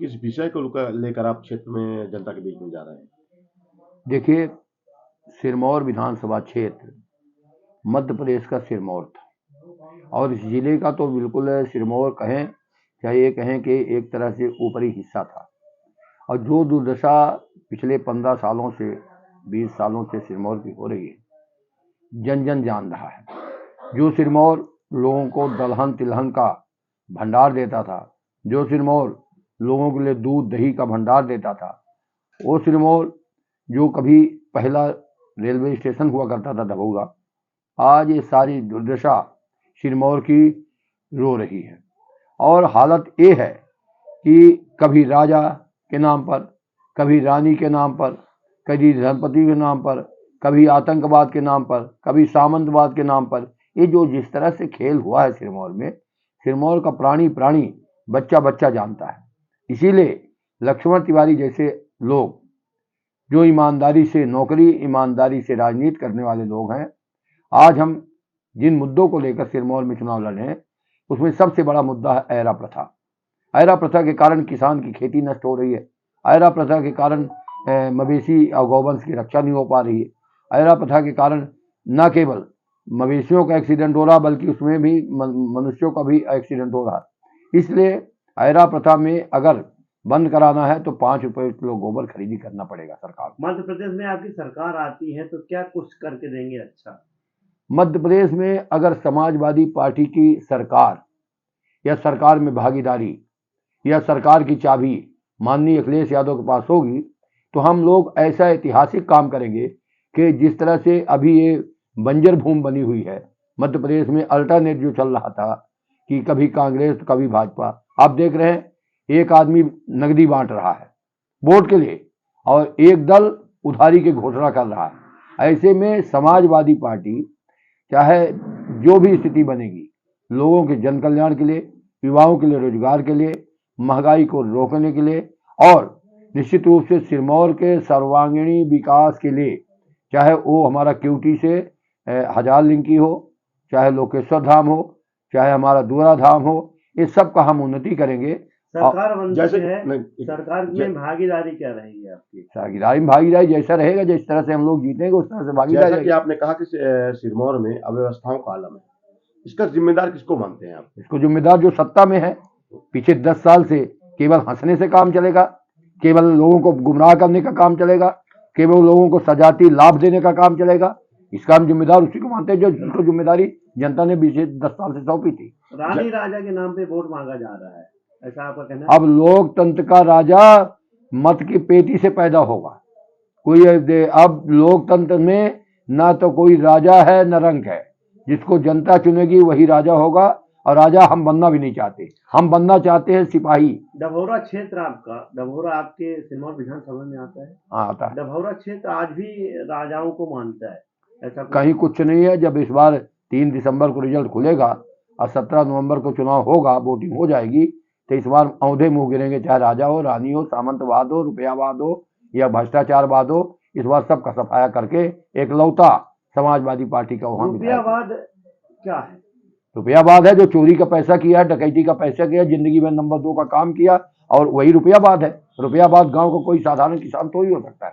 किस विषय को लेकर आप क्षेत्र में जनता के बीच में जा रहे हैं? देखिए, सिरमौर विधानसभा क्षेत्र मध्य प्रदेश का सिरमौर था और इस जिले का तो बिल्कुल सिरमौर कहें चाहे ये कहें कि एक तरह से ऊपरी हिस्सा था। और जो दुर्दशा पिछले 15 सालों से 20 सालों से सिरमौर की हो रही है, जन जन जान रहा है। जो सिरमौर लोगों को दलहन तिलहन का भंडार देता था, जो सिरमौर लोगों के लिए दूध दही का भंडार देता था, वो सिरमौर जो कभी पहला रेलवे स्टेशन हुआ करता था डभौरा, आज ये सारी दुर्दशा सिरमौर की रो रही है। और हालत ये है कि कभी राजा के नाम पर, कभी रानी के नाम पर, कभी धनपति के नाम पर, कभी आतंकवाद के नाम पर, कभी सामंतवाद के नाम पर, ये जो जिस तरह से खेल हुआ है सिरमौर में, सिरमौर का प्राणी प्राणी बच्चा बच्चा जानता है। इसीलिए लक्ष्मण तिवारी जैसे लोग जो ईमानदारी से नौकरी, ईमानदारी से राजनीति करने वाले लोग हैं, आज हम जिन मुद्दों को लेकर सिरमौर में चुनाव लड़ रहे हैं, उसमें सबसे बड़ा मुद्दा है ऐरा प्रथा। ऐरा प्रथा के कारण किसान की खेती नष्ट हो रही है। ऐरा प्रथा के कारण मवेशी और गौवंश की रक्षा नहीं हो पा रही है। ऐरा प्रथा के कारण न केवल मवेशियों का एक्सीडेंट हो रहा, बल्कि उसमें भी मनुष्यों का भी एक्सीडेंट हो रहा। इसलिए ऐरा प्रथा में अगर बंद कराना है तो 5 रुपए किलो गोबर खरीदी करना पड़ेगा सरकार को। मध्य प्रदेश में आपकी सरकार आती है तो क्या कुछ करके देंगे अच्छा? मध्य प्रदेश में अगर समाजवादी पार्टी की सरकार या सरकार में भागीदारी या सरकार की चाबी माननीय अखिलेश यादव के पास होगी, तो हम लोग ऐसा ऐतिहासिक काम करेंगे कि जिस तरह से अभी ये बंजर भूमि बनी हुई है मध्य प्रदेश में, अल्टरनेट जो चल रहा था कि कभी कांग्रेस तो कभी भाजपा, आप देख रहे हैं एक आदमी नकदी बांट रहा है वोट के लिए और एक दल उधारी की घोषणा कर रहा है। ऐसे में समाजवादी पार्टी चाहे जो भी स्थिति बनेगी, लोगों के जन कल्याण के लिए, युवाओं के लिए रोजगार के लिए, महंगाई को रोकने के लिए और निश्चित रूप से सिरमौर के सर्वांगीणी विकास के लिए, चाहे वो हमारा क्यूटी से हजार लिंकी हो, चाहे लोकेश्वर धाम हो, चाहे हमारा दूरा धाम हो, इस सब का हम उन्नति करेंगे। सरकार बनती जैसे है, सरकार में भागीदारी क्या रहेगी आपकी? भागीदारी जैसा रहेगा, जिस तरह से हम लोग जीतेंगे उस तरह से भागीदारी। जैसा कि आपने कहा कि सिरमौर में अव्यवस्थाओं का आलम है, इसका जिम्मेदार किसको मानते हैं आप? इसको जिम्मेदार जो सत्ता में है। पिछले 10 साल से केवल हंसने से काम चलेगा, केवल लोगों को गुमराह करने का काम चलेगा, केवल लोगों को सजाती लाभ देने का काम चलेगा। इसका हम जिम्मेदार उसी को मानते हैं जो जिसको जिम्मेदारी जनता ने पिछले 10 साल से सौंपी थी। रानी राजा के नाम पे वोट मांगा जा रहा है, ऐसा आपका कहना है? अब लोकतंत्र का राजा मत की पेटी से पैदा होगा। कोई अब लोकतंत्र में ना तो कोई राजा है न रंक है, जिसको जनता चुनेगी वही राजा होगा। और राजा हम बनना भी नहीं चाहते, हम बनना चाहते हैं सिपाही। डभौरा क्षेत्र आपका, डभौरा आपके सिरमौर विधानसभा में आता है? हाँ, आता है। डभौरा क्षेत्र आज भी राजाओं को मानता है, ऐसा कहीं कुछ नहीं है। जब इस बार 3 दिसंबर को रिजल्ट खुलेगा और 17 नवंबर को चुनाव होगा, वोटिंग हो जाएगी, तो इस बार औंधे मुंह गिरेंगे, चाहे राजा हो, रानी हो, सामंतवाद हो, रुपयावाद हो या भ्रष्टाचारवाद हो। इस बार सबका सफाया करके एक लौता समाजवादी पार्टी का वहां रुपयावाद क्या है? रुपयावाद है जो चोरी का पैसा किया, डकैती का पैसा किया, जिंदगी में नंबर 2 का काम किया, और वही रुपयावाद है। रुपयावाद गांव का कोई साधारण किसान थोड़ी हो सकता है।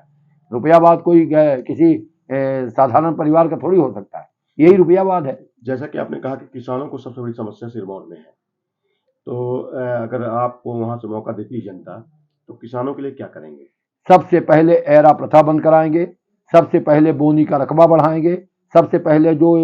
रुपयावाद कोई किसी साधारण परिवार का थोड़ी हो सकता है। यही रुपयावाद है। जैसा कि आपने कहा कि किसानों को सबसे बड़ी समस्या सिरमौर में है, तो अगर आपको वहां से मौका देती है जनता, तो किसानों के लिए क्या करेंगे? सबसे पहले ऐरा प्रथा बंद कराएंगे, सबसे पहले बोनी का रकबा बढ़ाएंगे, सबसे पहले जो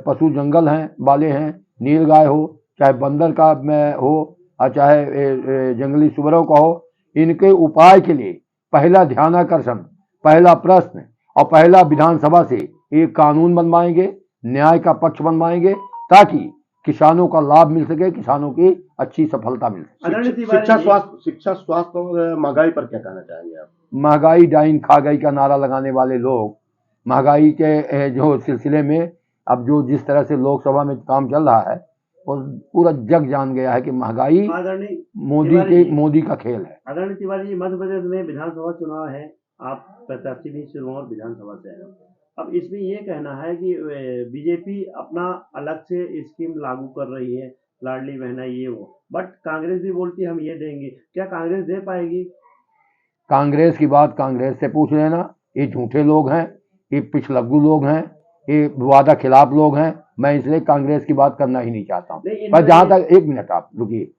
पशु जंगल हैं वाले हैं, नील गाय हो, चाहे बंदर का हो और चाहे जंगली सुअरों का हो, इनके उपाय के लिए पहला ध्यानाकर्षण, पहला प्रश्न और पहला विधानसभा से एक कानून बनवाएंगे, न्याय का पक्ष बनवाएंगे, ताकि किसानों का लाभ मिल सके, किसानों की अच्छी सफलता मिल सके। शिक्षा, स्वास्थ्य और महंगाई पर क्या कहना चाहेंगे आप? महंगाई डाइन खा गई का नारा लगाने वाले लोग महंगाई के जो सिलसिले में अब जो जिस तरह से लोकसभा में काम चल रहा है, और पूरा जग जान गया है कि महंगाई मोदी का खेल है। आदरणीय तिवारी जी, मध्य प्रदेश में विधानसभा चुनाव है, आप प्रत्याशी भी सिरमौर विधानसभा से हैं। अब इसमें ये कहना है कि बीजेपी अपना अलग से स्कीम लागू कर रही है, लाडली बहना ये वो, बट कांग्रेस भी बोलती है हम ये देंगे, क्या कांग्रेस दे पाएगी? कांग्रेस की बात कांग्रेस से पूछ लेना। ये झूठे लोग हैं, ये पिछलग्गू लोग हैं, ये वादा खिलाफ लोग हैं। मैं इसलिए कांग्रेस की बात करना ही नहीं चाहता हूँ। नहीं, पर जहां तक, एक मिनट आप रुकिए,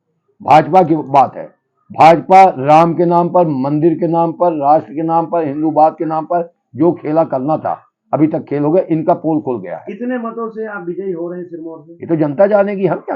भाजपा की बात है, भाजपा राम के नाम पर, मंदिर के नाम पर, राष्ट्र के नाम पर, हिंदूवाद के नाम पर जो खेला करना था अभी तक खेल हो गया, इनका पोल खुल गया है। कितने मतों से आप विजयी हो रहे हैं सिरमौर से? ये तो जनता जानेगी, हम क्या